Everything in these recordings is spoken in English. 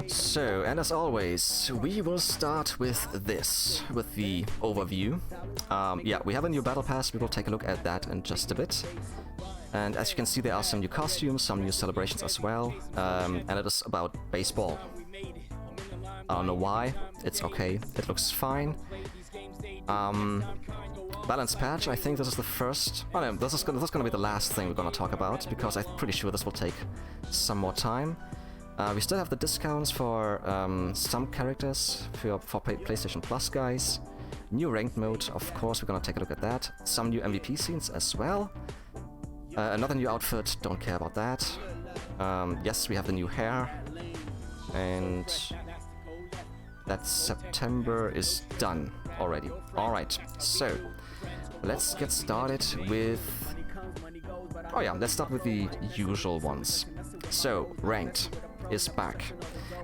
So, and as always, we will start with this, with the overview. Yeah, we have a new battle pass, we will take a look at that in just a bit. And as you can see, there are some new costumes, some new celebrations as well, and it is about baseball. I don't know why, it's okay, it looks fine. Balance patch, I think this is the first... Oh no, this is gonna be the last thing we're gonna talk about, because I'm pretty sure this will take some more time. We still have the discounts for some characters for PlayStation Plus guys. New ranked mode, of course, we're gonna take a look at that. Some new MVP scenes as well. Another new outfit, don't care about that. Yes, we have the new hair. And that September is done already. Alright, so let's get started with... Oh yeah, let's start with the usual ones. So, ranked is back.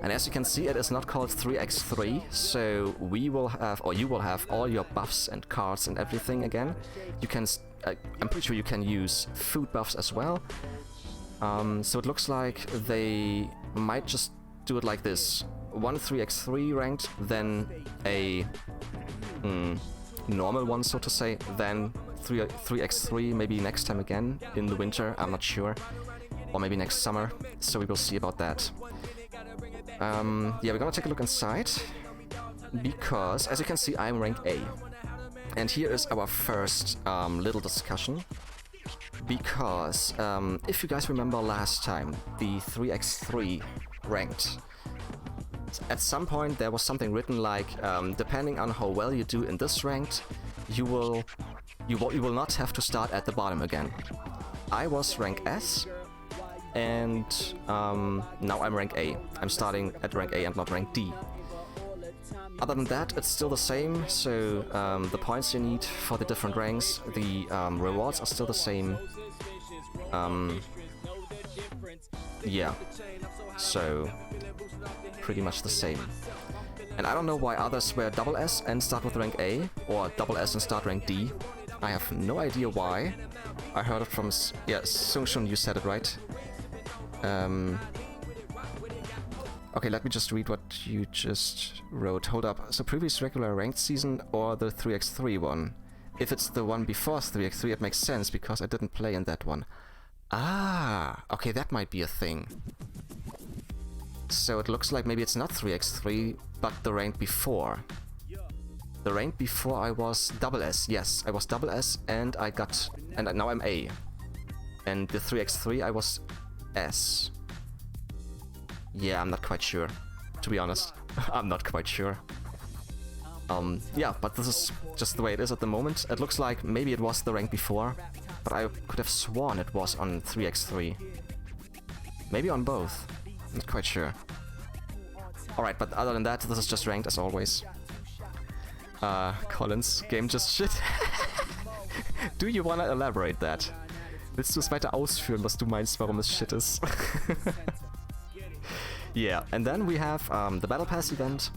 And as you can see, it is not called 3x3, so we will have, or you will have all your buffs and cards and everything again. You can, I'm pretty sure you can use food buffs as well. So it looks like they might just do it like this. One 3x3 ranked, then a normal one, so to say, then 3x3 maybe next time again in the winter, I'm not sure. Or maybe next summer, so we will see about that. Yeah, we're gonna take a look inside, because as you can see, I'm rank A. And here is our first little discussion, because if you guys remember last time, the 3x3 ranked, at some point there was something written like, depending on how well you do in this ranked, you will not have to start at the bottom again. I was rank S, and now I'm rank A. I'm starting at rank A and not rank D. Other than that, it's still the same, so the points you need for the different ranks, the rewards are still the same. Yeah, so pretty much the same. And I don't know why others wear double S and start with rank A, or double S and start rank D. I have no idea why. I heard it from... yeah, Sungshun, you said it right. Okay, let me just read what you just wrote. Hold up. So previous regular ranked season or the 3x3 one? If it's the one before 3x3, it makes sense because I didn't play in that one. Ah, okay, that might be a thing. So it looks like maybe it's not 3x3, but the rank before. The rank before I was double S. Yes, I was double S and I got... and now I'm A. And the 3x3 I was S. Yeah, I'm not quite sure, to be honest. I'm not quite sure. Yeah, but this is just the way it is at the moment. It looks like maybe it was the rank before, but I could have sworn it was on 3x3. Maybe on both. Not quite sure. Alright, but other than that, this is just ranked as always. Collins, game just shit. Do you wanna elaborate that? Willst du es weiter ausführen, was du meinst, warum es shit ist? Yeah, and then we have the Battle Pass event.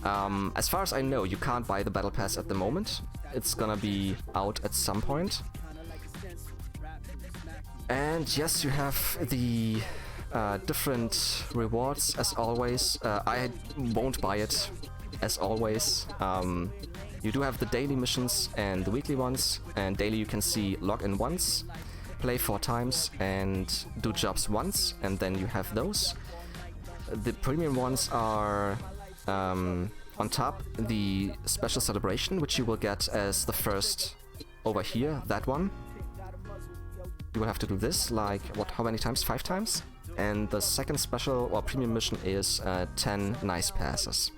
As far as I know, you can't buy the Battle Pass at the moment. It's gonna be out at some point. And yes, you have the different rewards, as always. I won't buy it, as always. You do have the daily missions and the weekly ones, and daily you can see log in once, play 4 times, and do jobs once, and then you have those. The premium ones are on top, the special celebration, which you will get as the first over here, that one. You will have to do this, like, what, how many times? 5 times? And the second special or premium mission is 10 nice passes.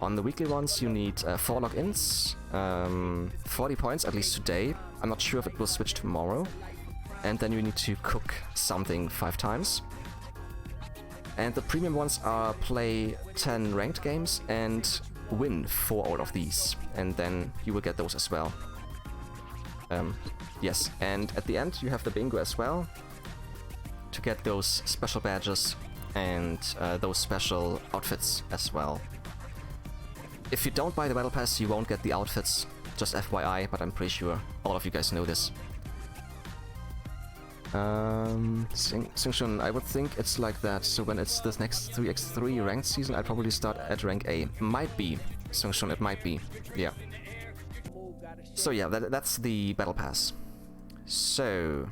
On the weekly ones you need 4 logins, 40 points at least today. I'm not sure if it will switch tomorrow. And then you need to cook something 5 times. And the premium ones are play 10 ranked games and win 4 out of these. And then you will get those as well. Yes, and at the end you have the bingo as well, to get those special badges and those special outfits as well. If you don't buy the Battle Pass, you won't get the outfits, just FYI, but I'm pretty sure all of you guys know this. Xingshun, I would think it's like that. So when it's this next 3x3 ranked season, I'd probably start at rank A. Might be. Xingshun, it might be. Yeah. So yeah, that's the battle pass. So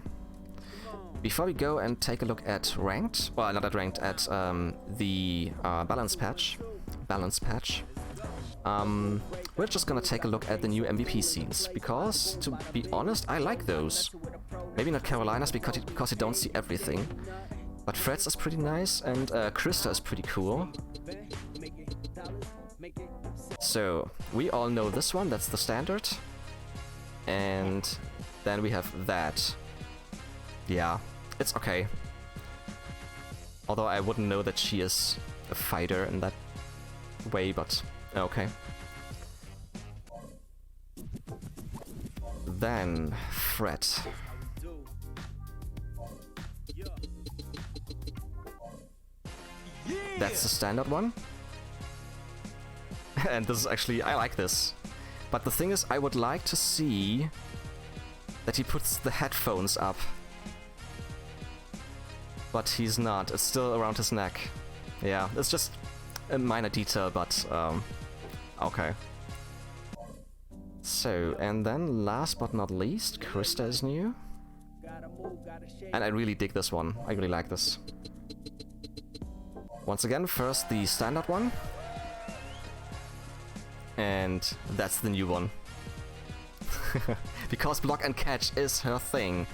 before we go and take a look at ranked, well, not at ranked, at the balance patch, we're just gonna take a look at the new MVP scenes, because, to be honest, I like those. Maybe not Carolina's because you don't see everything, but Fred's is pretty nice, and Krista is pretty cool. So, we all know this one, that's the standard. And then we have that. Yeah, it's okay. Although I wouldn't know that she is a fighter in that way, but okay. Then, Fred. That's the standard one. And this is actually, I like this. But the thing is, I would like to see that he puts the headphones up. But he's not, it's still around his neck. Yeah, it's just a minor detail, but okay. So, and then last but not least, Krista is new. And I really dig this one, I really like this. Once again, first the standard one. And that's the new one. Because block and catch is her thing.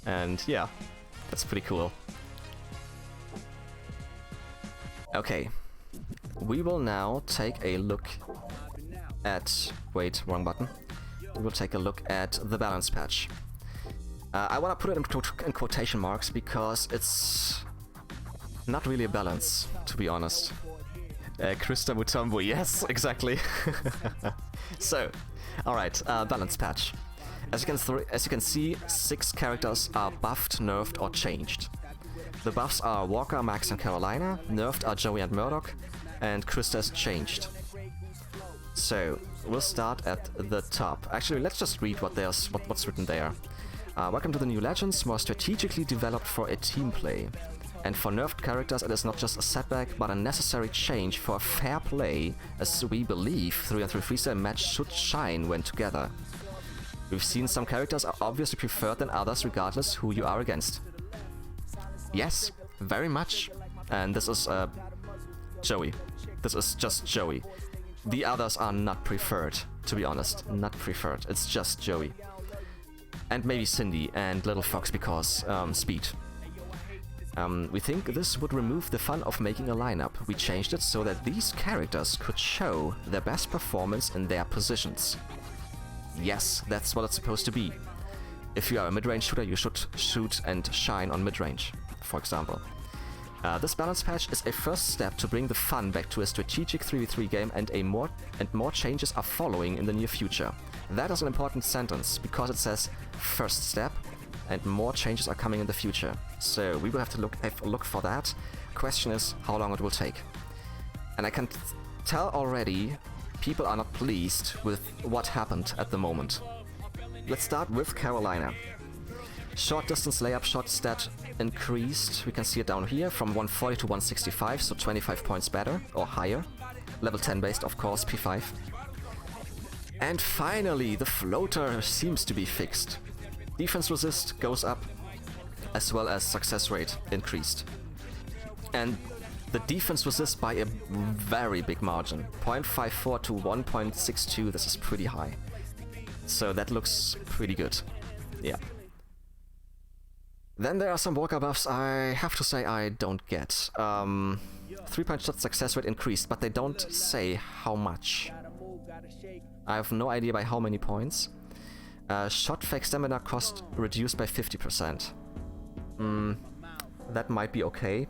And yeah, that's pretty cool. Okay, we will now take a look at... Wait, wrong button. We will take a look at the balance patch. I want to put it in quotation marks because it's not really a balance, to be honest. Krista Mutombo, yes, exactly. So, alright, balance patch. As you can see, 6 characters are buffed, nerfed, or changed. The buffs are Walker, Max, and Carolina, nerfed are Joey and Murdock, and Krista is changed. So, we'll start at the top. Actually, let's just read what's written there. Welcome to the new Legends, more strategically developed for a team play. And for nerfed characters, it is not just a setback, but a necessary change for fair play, as we believe 3on3 Freestyle match should shine when together. We've seen some characters are obviously preferred than others regardless who you are against. Yes, very much. And this is Joey. This is just Joey. The others are not preferred, to be honest. Not preferred. It's just Joey. And maybe Cindy and Little Fox because speed. We think this would remove the fun of making a lineup. We changed it so that these characters could show their best performance in their positions. Yes, that's what it's supposed to be. If you are a mid-range shooter, you should shoot and shine on mid-range, for example. This balance patch is a first step to bring the fun back to a strategic 3v3 game, and more changes are following in the near future. That is an important sentence, because it says first step, and more changes are coming in the future. So we will have to have a look for that. Question is how long it will take. And I can tell already people are not pleased with what happened at the moment. Let's start with Carolina. Short distance layup shot stat increased, we can see it down here, from 140 to 165, so 25 points better, or higher. Level 10 based, of course, P5. And finally, the floater seems to be fixed. Defense resist goes up, as well as success rate increased. And the defense resist by a very big margin. 0.54 to 1.62, this is pretty high. So that looks pretty good. Yeah. Then there are some Walker buffs I have to say I don't get. 3-point shot success rate increased, but they don't say how much. I have no idea by how many points. Shot fake stamina cost reduced by 50%. That might be okay.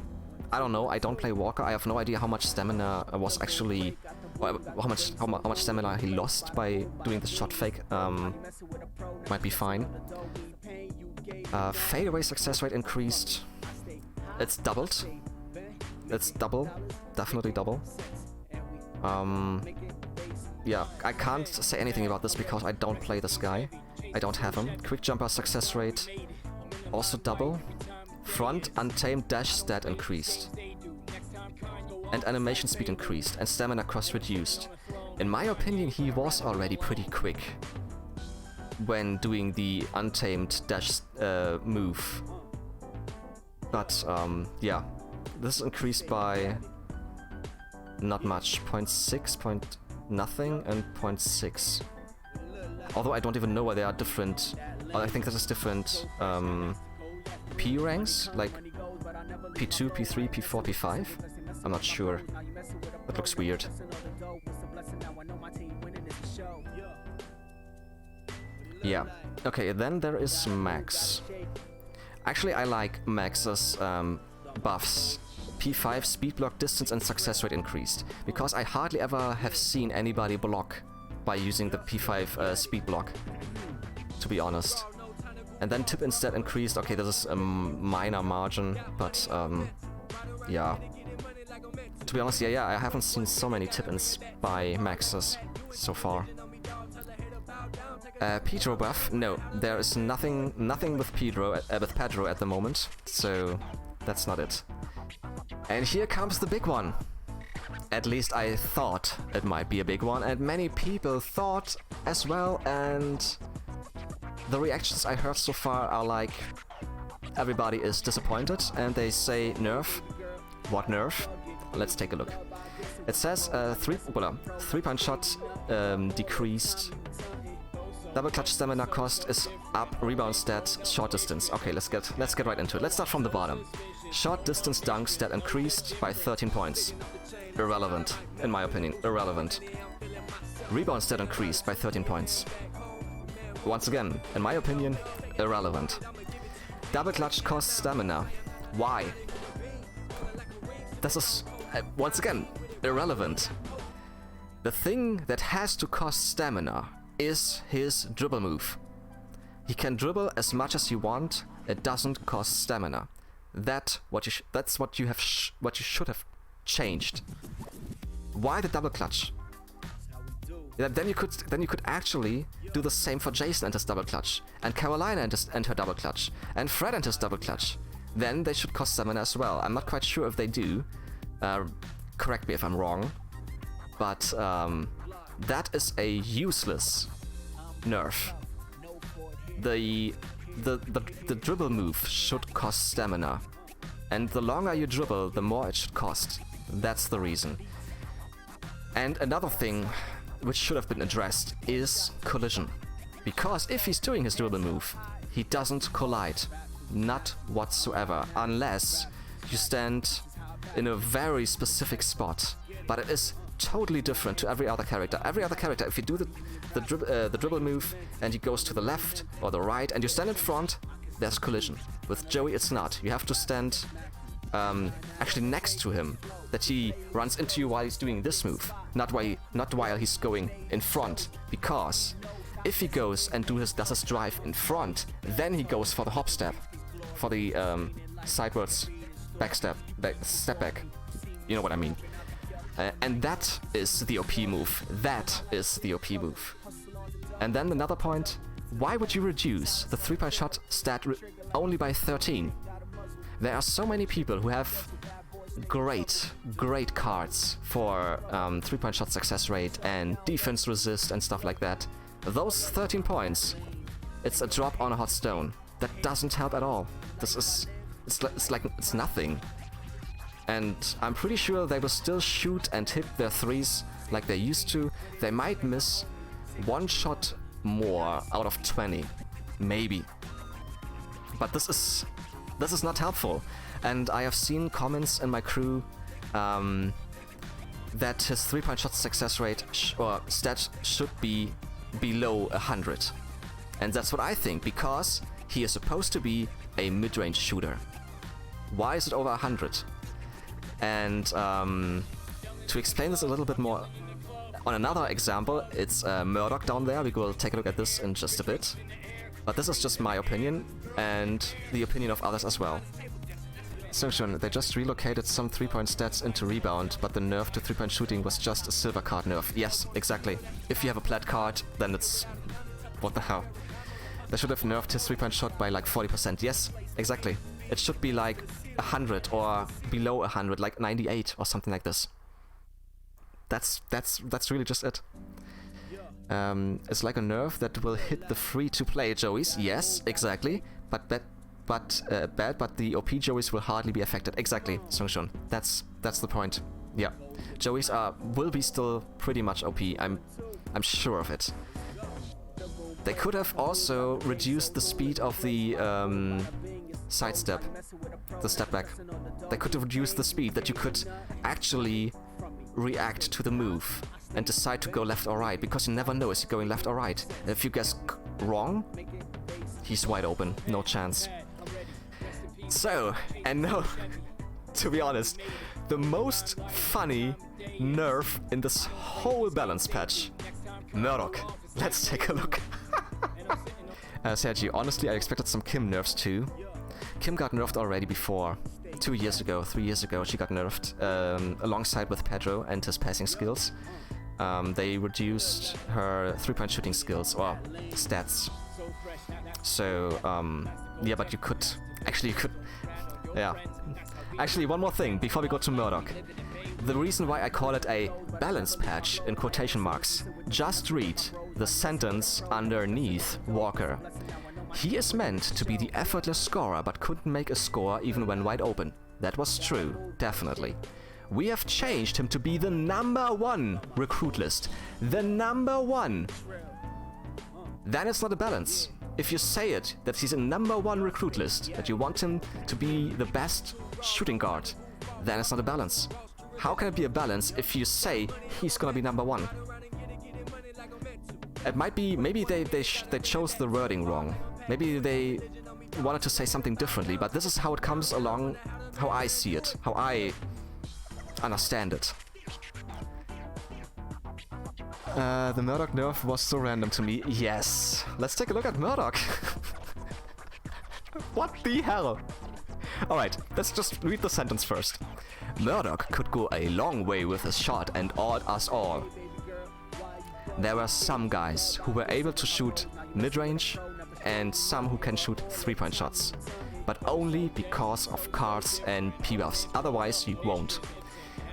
I don't know, I don't play Walker, I have no idea how much stamina was actually... Or how much stamina he lost by doing the shot fake. Might be fine. Fadeaway success rate increased. It's doubled. It's double. Definitely double. Yeah, I can't say anything about this because I don't play this guy. I don't have him. Quick jumper success rate also double. Front untamed dash stat increased. And animation speed increased, and stamina cost reduced. In my opinion, he was already pretty quick when doing the untamed dash move. But yeah, this increased by not much, 0.6, point nothing, and 0.6. Although I don't even know why they are different. I think this is different P ranks, like P2, P3, P4, P5. I'm not sure. That looks weird. Yeah. Okay, then there is Max. Actually, I like Max's buffs. P5 speed block, distance, and success rate increased. Because I hardly ever have seen anybody block by using the P5 speed block, to be honest. And then tip instead increased. Okay, this is a minor margin, but yeah. To be honest, yeah, I haven't seen so many tip-ins by Maxes so far. Pedro buff? No, there is nothing with Pedro at the moment, so that's not it. And here comes the big one. At least I thought it might be a big one, and many people thought as well, and the reactions I heard so far are like, everybody is disappointed, and they say nerf. What nerf? Let's take a look. It says 3-point shot decreased. Double clutch stamina cost is up. Rebound stat, short distance. Okay, let's get right into it. Let's start from the bottom. Short distance dunk stat increased by 13 points. Irrelevant, in my opinion. Irrelevant. Rebound stat increased by 13 points. Once again, in my opinion, irrelevant. Double clutch costs stamina. Why? This is, once again, irrelevant. The thing that has to cost stamina is his dribble move. He can dribble as much as you want. It doesn't cost stamina. That's what you should have changed. Why the double clutch? Then you could actually do the same for Jason and his double clutch, and Carolina and her double clutch, and Fred and his double clutch. Then they should cost stamina as well. I'm not quite sure if they do. Correct me if I'm wrong, but that is a useless nerf. The dribble move should cost stamina, and the longer you dribble, the more it should cost. That's the reason. And another thing which should have been addressed is collision. Because if he's doing his dribble move, he doesn't collide. Not whatsoever, unless you stand in a very specific spot. But it is totally different to every other character. Every other character, if you do the dribble move and he goes to the left or the right and you stand in front, there's collision. With Joey, it's not. You have to stand actually next to him, that he runs into you while he's doing this move, not while he's going in front. Because if he goes and does his drive in front, then he goes for the hop step, for the sidewards step back. You know what I mean. And that is the OP move. That is the OP move. And then another point, why would you reduce the 3-point shot stat only by 13? There are so many people who have great cards for 3-point shot success rate and defense resist and stuff like that. Those 13 points, it's a drop on a hot stone. That doesn't help at all. It's nothing. And I'm pretty sure they will still shoot and hit their threes like they used to. They might miss one shot more out of 20, maybe. But this is not helpful. And I have seen comments in my crew that his 3-point shot success rate or stat should be below 100. And that's what I think, because he is supposed to be a mid-range shooter. Why is it over 100? And to explain this a little bit more, on another example, it's Murdock down there. We will take a look at this in just a bit. But this is just my opinion, and the opinion of others as well. So Shun, they just relocated some 3-point stats into rebound, but the nerf to 3-point shooting was just a silver card nerf. Yes, exactly. If you have a plat card, then it's... what the hell? They should have nerfed his 3-point shot by like 40%. Yes, exactly. It should be like 100 or below 100, like 98 or something like this. That's really just it. It's like a nerf that will hit the free-to-play Joeys. Yes, exactly. But the OP Joeys will hardly be affected. Exactly, Sungshun. That's the point. Yeah, Joeys will be still pretty much OP. I'm sure of it. They could have also reduced the speed of the sidestep, the step back. They could have reduced the speed that you could actually react to the move and decide to go left or right, because you never know is he going left or right. And if you guess wrong, he's wide open, no chance. So, and no, to be honest, the most funny nerf in this whole balance patch, Murdock. Let's take a look. Sergi, honestly, I expected some Kim nerfs too. Kim got nerfed already before. 2 years ago, 3 years ago, she got nerfed alongside with Pedro and his passing skills. They reduced her 3-point shooting skills, or stats. So, yeah, but you could... Yeah. Actually, one more thing before we go to Murdock. The reason why I call it a balance patch, in quotation marks, just read the sentence underneath Walker. He is meant to be the effortless scorer, but couldn't make a score even when wide open. That was true, definitely. We have changed him to be the #1 recruit list. The #1. Then it's not a balance. If you say it, that he's a #1 recruit list, that you want him to be the best shooting guard, then it's not a balance. How can it be a balance if you say he's gonna be #1? It might be, maybe they chose the wording wrong. Maybe they wanted to say something differently, but this is how it comes along, how I see it, how I understand it. The Murdock nerf was so random to me. Yes. Let's take a look at Murdock. What the hell? Alright, let's just read the sentence first. Murdock could go a long way with his shot and awed us all. There were some guys who were able to shoot mid-range and some who can shoot 3-point shots. But only because of cards and P-buffs, otherwise you won't.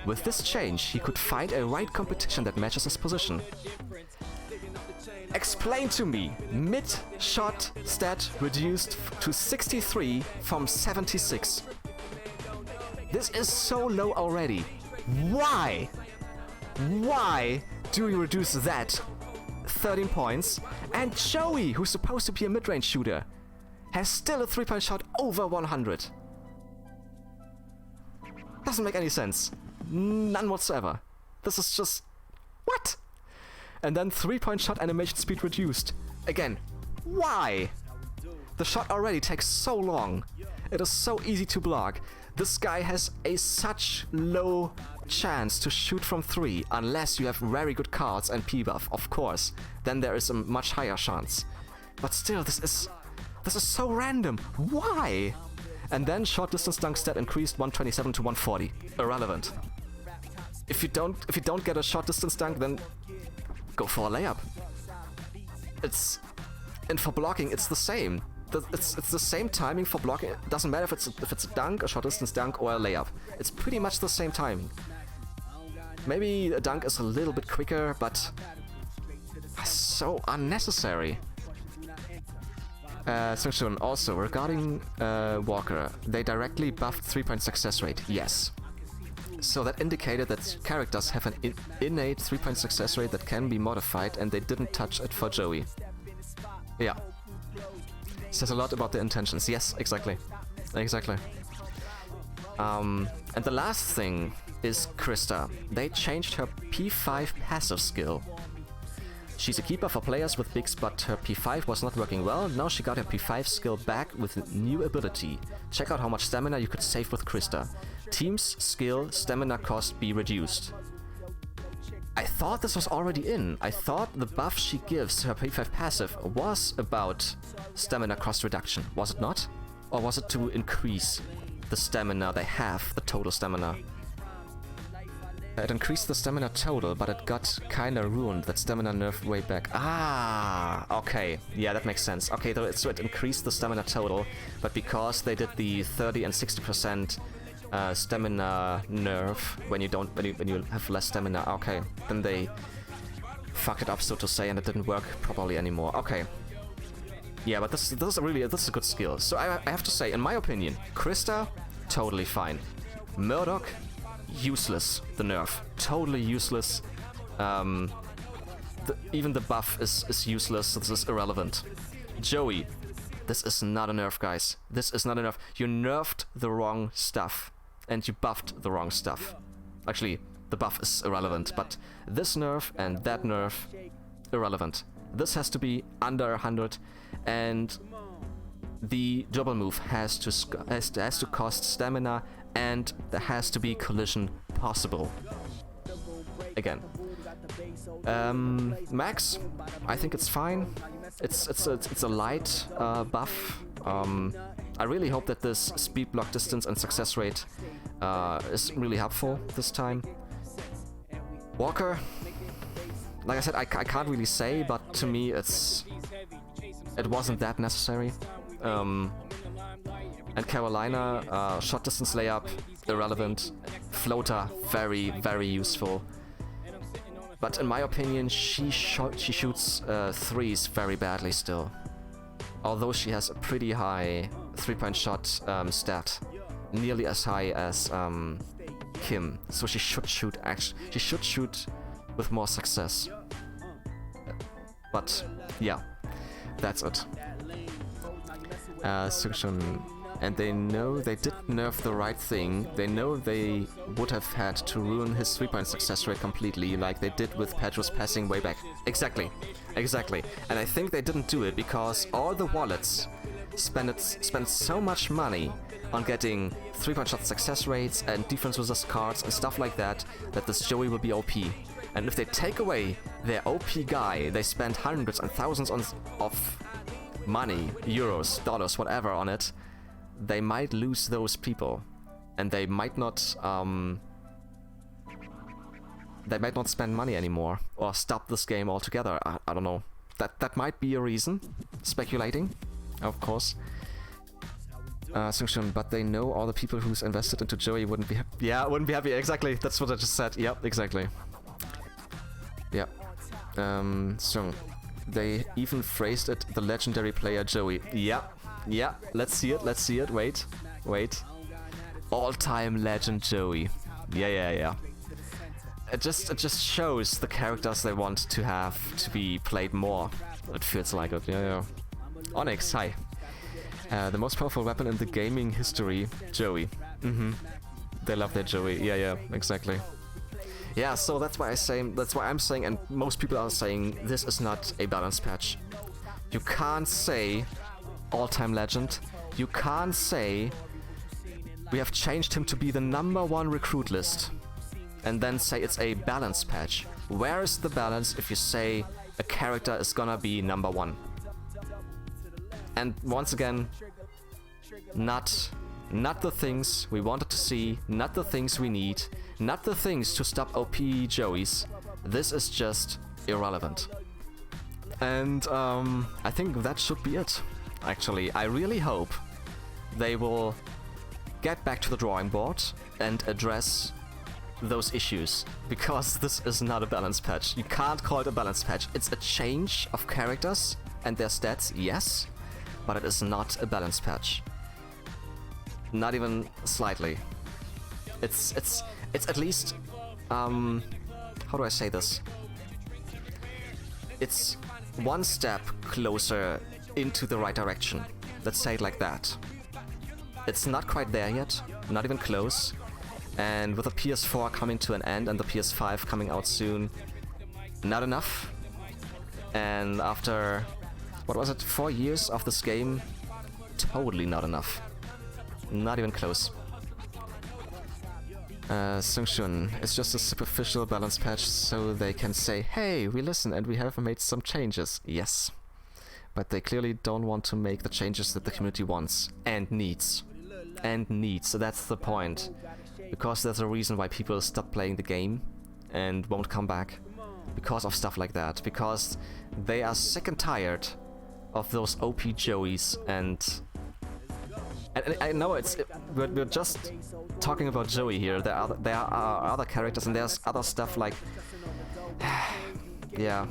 With this change, he could find a right competition that matches his position. Explain to me, mid-shot stat reduced to 63 from 76. This is so low already. Why? Why do we reduce that 13 points? And Joey, who's supposed to be a mid-range shooter, has still a 3-point shot over 100. Doesn't make any sense. None whatsoever. This is just... what? And then 3-point shot animation speed reduced. Again, why? The shot already takes so long. It is so easy to block. This guy has such low chance to shoot from 3, unless you have very good cards and P-buff, of course. Then there is a much higher chance. But still, this is so random. Why? And then short distance dunk stat increased 127 to 140. Irrelevant. If you don't get a short distance dunk, then go for a layup. And for blocking, it's the same. It's the same timing for blocking. It doesn't matter if it's a dunk, a short distance dunk, or a layup. It's pretty much the same timing. Maybe a dunk is a little bit quicker, but so unnecessary. Sungshun, also regarding Walker, they directly buffed 3-point success rate. Yes. So that indicated that characters have an innate 3-point success rate that can be modified, and they didn't touch it for Joey. Yeah. Says a lot about the intentions. Yes, exactly. Exactly. And the last thing is Krista. They changed her P5 passive skill. She's a keeper for players with bigs, but her P5 was not working well. Now she got her P5 skill back with a new ability. Check out how much stamina you could save with Krista. Team's skill stamina cost be reduced. I thought this was already in. I thought the buff she gives her P5 passive was about stamina cost reduction. Was it not? Or was it to increase the stamina they have, the total stamina? It increased the stamina total, but it got kinda ruined. That stamina nerf way back. Ah, okay. Yeah, that makes sense. Okay, so it increased the stamina total, but because they did the 30 and 60% stamina nerf when you have less stamina, okay, then they fucked it up, so to say, and it didn't work properly anymore. Okay. Yeah, but this is a good skill. So I have to say, in my opinion, Krista, totally fine. Murdock, useless, the nerf. Totally useless. Even the buff is useless, so this is irrelevant. Joey, this is not a nerf, guys. This is not a nerf. You nerfed the wrong stuff, and you buffed the wrong stuff. Actually, the buff is irrelevant, but this nerf and that nerf, irrelevant. This has to be under 100, and the double move has to cost stamina, and there has to be collision possible. Again. Max, I think it's fine. It's a light buff. I really hope that this speed block distance and success rate is really helpful this time. Walker, like I said, I can't really say, but to me it wasn't that necessary. And Carolina, short distance layup, irrelevant. Floater, very, very useful. But in my opinion, she shoots threes very badly still. Although she has a pretty high 3-point shot stat, nearly as high as Kim. So she should shoot with more success. But yeah, that's it. And they know they did nerf the right thing. They know they would have had to ruin his 3-point success rate completely, like they did with Pedro's passing way back. Exactly. And I think they didn't do it because all the wallets spent so much money on getting 3-point shot success rates and defense resist cards and stuff like that, that this Joey will be OP. And if they take away their OP guy, they spend hundreds and thousands of money, euros, dollars, whatever on it, they might lose those people, and they might not spend money anymore, or stop this game altogether. I don't know. That might be a reason. Speculating, of course. But they know all the people who's invested into Joey wouldn't be happy. Yeah, wouldn't be happy. Exactly. That's what I just said. Yep, exactly. Yeah. So they even phrased it the legendary player Joey. Yeah. Yeah, let's see it. Wait. All-time legend Joey. Yeah. It just shows the characters they want to have to be played more. It feels like it. Yeah. Onyx, hi. The most powerful weapon in the gaming history, Joey. They love their Joey. Yeah, exactly. Yeah, so that's why I'm saying, and most people are saying, this is not a balance patch. You can't say all-time legend. You can't say we have changed him to be the #1 recruit list and then say it's a balance patch. Where is the balance if you say a character is gonna be #1? And once again, not the things we wanted to see, not the things we need, not the things to stop OP Joeys. This is just irrelevant. And I think that should be it. Actually, I really hope they will get back to the drawing board and address those issues, because this is not a balance patch. You can't call it a balance patch. It's a change of characters and their stats, yes, but it is not a balance patch. Not even slightly. It's at least how do I say this? It's one step closer into the right direction. Let's say it like that. It's not quite there yet, not even close. And with the PS4 coming to an end and the PS5 coming out soon, not enough. And after, what was it, 4 years of this game, totally not enough. Not even close. Sungshun, it's just a superficial balance patch so they can say, hey, we listen and we have made some changes. Yes. But they clearly don't want to make the changes that the community wants and needs. So that's the point. because there's a reason why people stop playing the game and won't come back because of stuff like that, because they are sick and tired of those OP Joeys, and I know we're just talking about Joey here. There are other characters, and there's other stuff like yeah,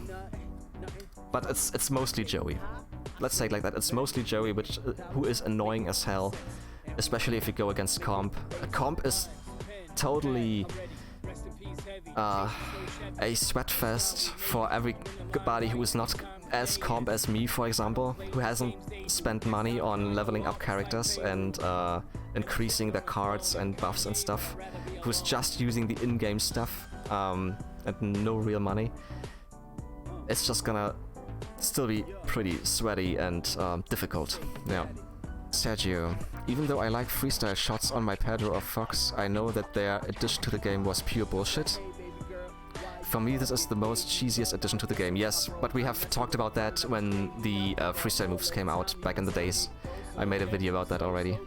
but it's mostly Joey. Let's say it like that. It's mostly Joey, who is annoying as hell, especially if you go against comp. Comp is totally a sweatfest for everybody who is not as comp as me, for example, who hasn't spent money on leveling up characters and increasing their cards and buffs and stuff, who's just using the in-game stuff and no real money. It's just gonna still be pretty sweaty and difficult. Yeah. Sergio, even though I like freestyle shots on my Pedro or Fox, I know that their addition to the game was pure bullshit. For me, this is the most cheesiest addition to the game. Yes, but we have talked about that when the freestyle moves came out back in the days. I made a video about that already.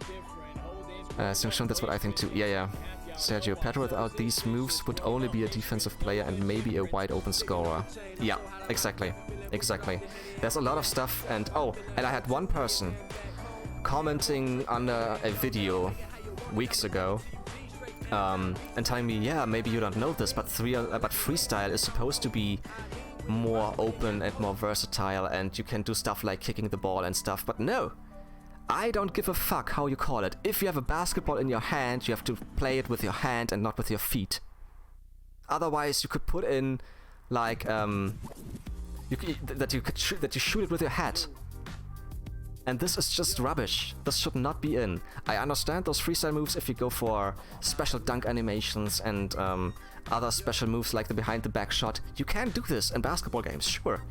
So that's what I think too. Yeah. Sergio, Pedro without these moves would only be a defensive player and maybe a wide open scorer. Yeah, exactly. There's a lot of stuff, and I had one person commenting under a video weeks ago and telling me, yeah, maybe you don't know this, but freestyle is supposed to be more open and more versatile, and you can do stuff like kicking the ball and stuff, but no. I don't give a fuck how you call it. If you have a basketball in your hand, you have to play it with your hand and not with your feet. Otherwise, you could put in like that you shoot it with your head. And this is just rubbish. This should not be in. I understand those freestyle moves if you go for special dunk animations and other special moves like the behind the back shot. You can do this in basketball games, sure.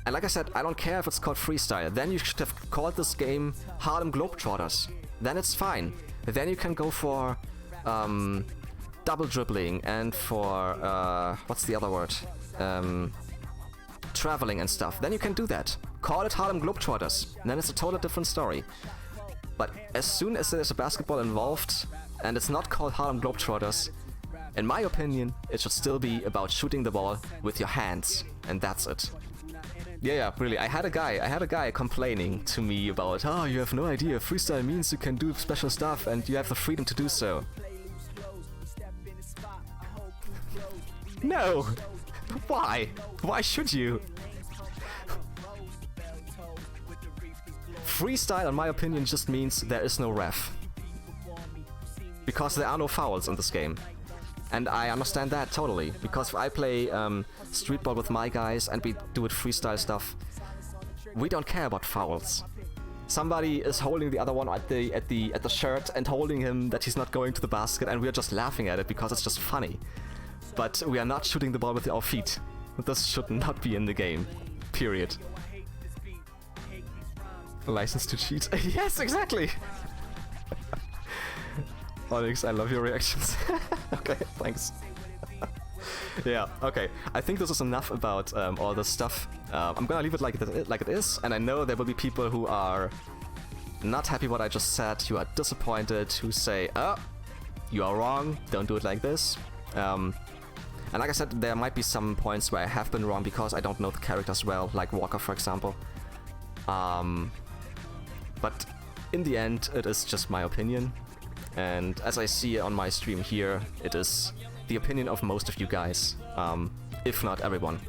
And like I said, I don't care if it's called freestyle. Then you should have called this game Harlem Globetrotters. Then it's fine. Then you can go for double dribbling and for what's the other word? Traveling and stuff. Then you can do that. Call it Harlem Globetrotters. Then it's a totally different story. But as soon as there's a basketball involved and it's not called Harlem Globetrotters, in my opinion, it should still be about shooting the ball with your hands, and that's it. Yeah, really. I had a guy complaining to me about, you have no idea, freestyle means you can do special stuff and you have the freedom to do so. No! Why? Why should you? Freestyle, in my opinion, just means there is no ref. Because there are no fouls in this game. And I understand that totally, because if I play Streetball with my guys and we do it freestyle stuff, we don't care about fouls. Somebody is holding the other one at the shirt and holding him that he's not going to the basket, and we are just laughing at it because it's just funny. But we are not shooting the ball with our feet. This should not be in the game. Period. License to cheat. Yes, exactly. Onyx, I love your reactions. Okay, thanks. Yeah, okay. I think this is enough about all this stuff. I'm gonna leave it like it is, and I know there will be people who are not happy what I just said, who are disappointed, who say, you are wrong, don't do it like this. And like I said, there might be some points where I have been wrong because I don't know the characters well, like Walker, for example. But in the end, it is just my opinion. And as I see on my stream here, it is the opinion of most of you guys, if not everyone.